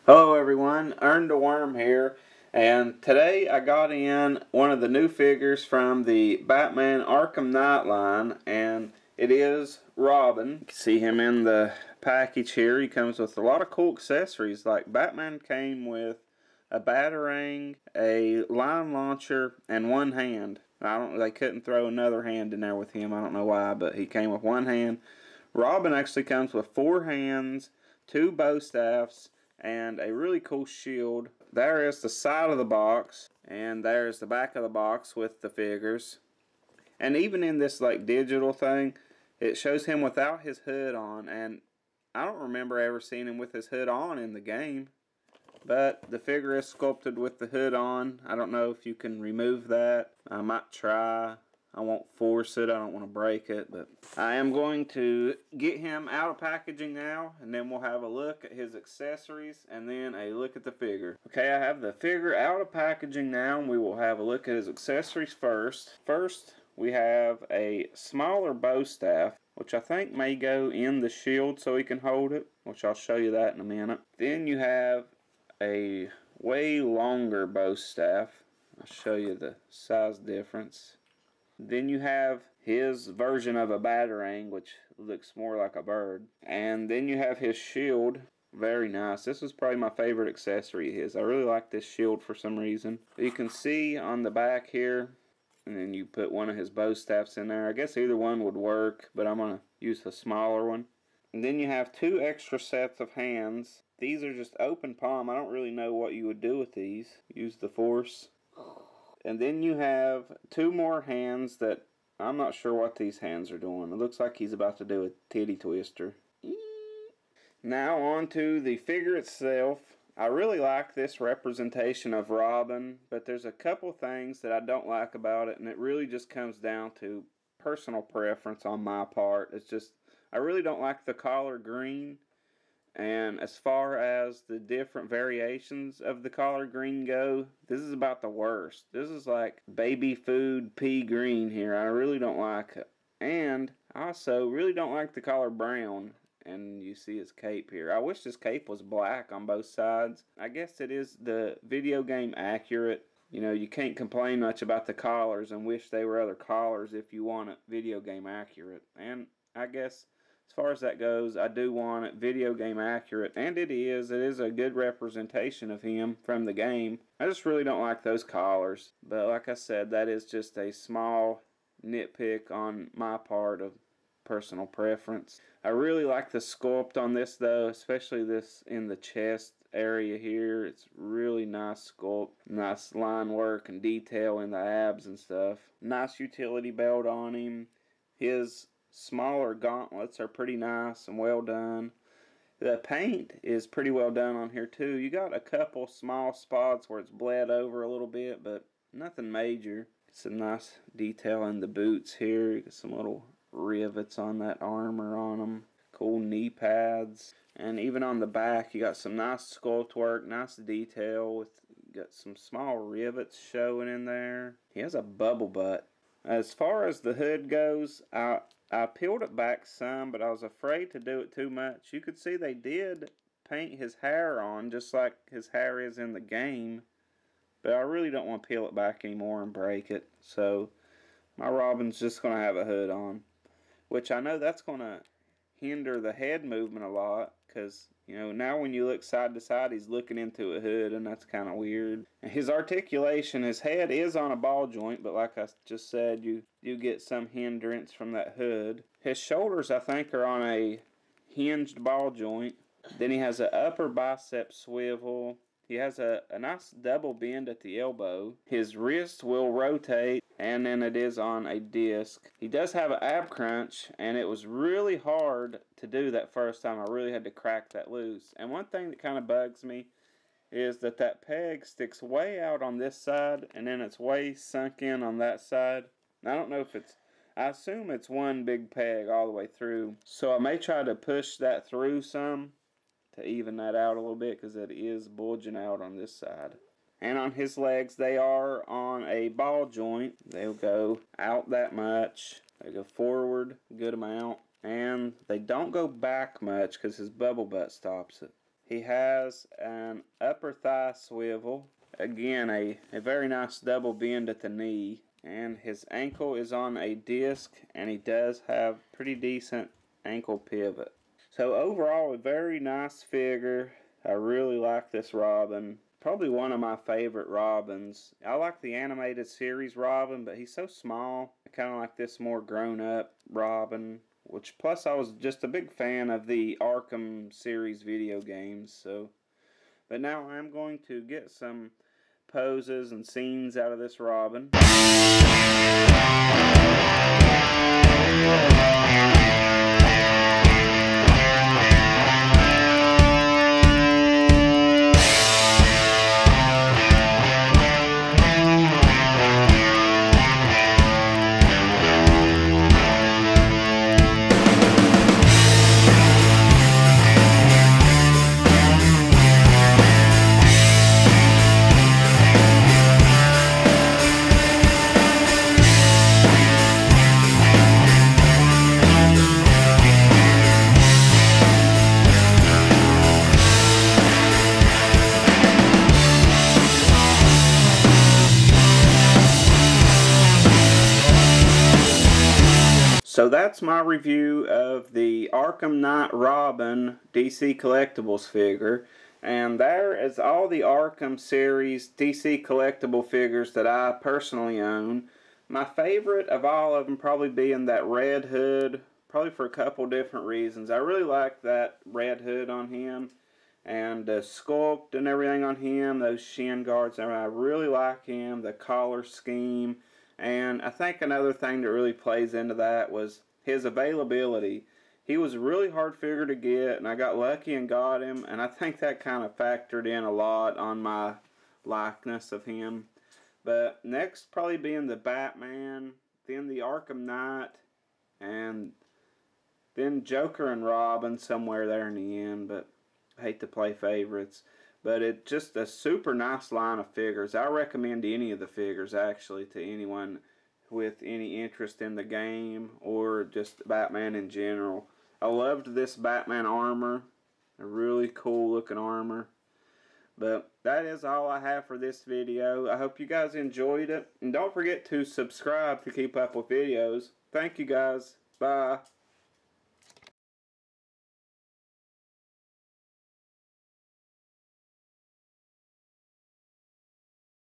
Hello everyone, Earn the Worm here, and today I got in one of the new figures from the Batman Arkham Knight line, and it is Robin. You can see him in the package here. He comes with a lot of cool accessories, like Batman came with a batarang, a line launcher, and one hand. They couldn't throw another hand in there with him, I don't know why, but he came with one hand. Robin actually comes with 4 hands, 2 bow staffs, and a really cool shield. There is the side of the box, and there's the back of the box with the figures. And even in this like digital thing, it shows him without his hood on, and I don't remember ever seeing him with his hood on in the game. But the figure is sculpted with the hood on. I don't know if you can remove that. I might try. I won't force it, I don't want to break it, but I am going to get him out of packaging now, and then we'll have a look at his accessories, and then a look at the figure. Okay, I have the figure out of packaging now, and we will have a look at his accessories first. First, we have a smaller bow staff, which I think may go in the shield so he can hold it, which I'll show you that in a minute. Then you have a way longer bow staff. I'll show you the size difference. Then you have his version of a batarang, which looks more like a bird. And then you have his shield. Very nice. This was probably my favorite accessory of his. I really like this shield for some reason. You can see on the back here, and then you put one of his bow staffs in there. I guess either one would work, but I'm going to use the smaller one. And then you have 2 extra sets of hands. These are just open palm. I don't really know what you would do with these. Use the force. And then you have 2 more hands that I'm not sure what these hands are doing. It looks like he's about to do a titty twister. Now on to the figure itself. I really like this representation of Robin, but there's a couple things that I don't like about it, and it really just comes down to personal preference on my part. It's just, I really don't like the collar green. And as far as the different variations of the collard green go, this is about the worst. This is like baby food pea green here. I really don't like it. And I also really don't like the color brown. And you see his cape here. I wish this cape was black on both sides. I guess it is the video game accurate. You know, you can't complain much about the collars and wish they were other collars if you want it video game accurate. And I guess as far as that goes, I do want it video game accurate, and it is. It is a good representation of him from the game. I just really don't like those collars. But like I said, that is just a small nitpick on my part of personal preference. I really like the sculpt on this though, especially this in the chest area here. It's really nice sculpt, nice line work and detail in the abs and stuff. Nice utility belt on him. His smaller gauntlets are pretty nice and well done. The paint is pretty well done on here too. You got a couple small spots where it's bled over a little bit, but nothing major. Some nice detail in the boots here. You got some little rivets on that armor on them. Cool knee pads. And even on the back you got some nice sculpt work, nice detail with got some small rivets showing in there. He has a bubble butt. As far as the hood goes, I peeled it back some, but I was afraid to do it too much. You could see they did paint his hair on, just like his hair is in the game. But I really don't want to peel it back anymore and break it. So my Robin's just going to have a hood on. Which I know that's going to hinder the head movement a lot. Because, you know, now when you look side to side, he's looking into a hood, and that's kind of weird. And his articulation, his head is on a ball joint, but like I just said, you get some hindrance from that hood. His shoulders, I think, are on a hinged ball joint. Then he has an upper bicep swivel. He has a nice double bend at the elbow. His wrist will rotate, and then it is on a disc. He does have an ab crunch, and it was really hard to do that first time. I really had to crack that loose. And one thing that kind of bugs me is that peg sticks way out on this side, and then it's way sunk in on that side. I don't know if it's, I assume it's one big peg all the way through. So I may try to push that through some to even that out a little bit, because it is bulging out on this side. And on his legs, they are on a ball joint. They'll go out that much. They go forward a good amount. And they don't go back much because his bubble butt stops it. He has an upper thigh swivel. Again, a very nice double bend at the knee. And his ankle is on a disc, and he does have pretty decent ankle pivot. So overall, a very nice figure. I really like this Robin. Probably one of my favorite Robins. I like the animated series Robin, but he's so small. I kind of like this more grown-up Robin. Which, plus, I was just a big fan of the Arkham series video games. So, but now I'm going to get some poses and scenes out of this Robin. So that's my review of the Arkham Knight Robin DC Collectibles figure. And there is all the Arkham series DC collectible figures that I personally own. My favorite of all of them probably being that Red Hood, probably for a couple different reasons. I really like that Red Hood on him, and the sculpt and everything on him, those shin guards, I really like him, the collar scheme. And I think another thing that really plays into that was his availability. He was a really hard figure to get, and I got lucky and got him, and I think that kind of factored in a lot on my likeness of him. But next probably being the Batman, then the Arkham Knight, and then Joker and Robin somewhere there in the end, but I hate to play favorites. But it's just a super nice line of figures. I recommend any of the figures, actually, to anyone with any interest in the game or just Batman in general. I loved this Batman armor. A really cool looking armor. But that is all I have for this video. I hope you guys enjoyed it. And don't forget to subscribe to keep up with videos. Thank you guys. Bye.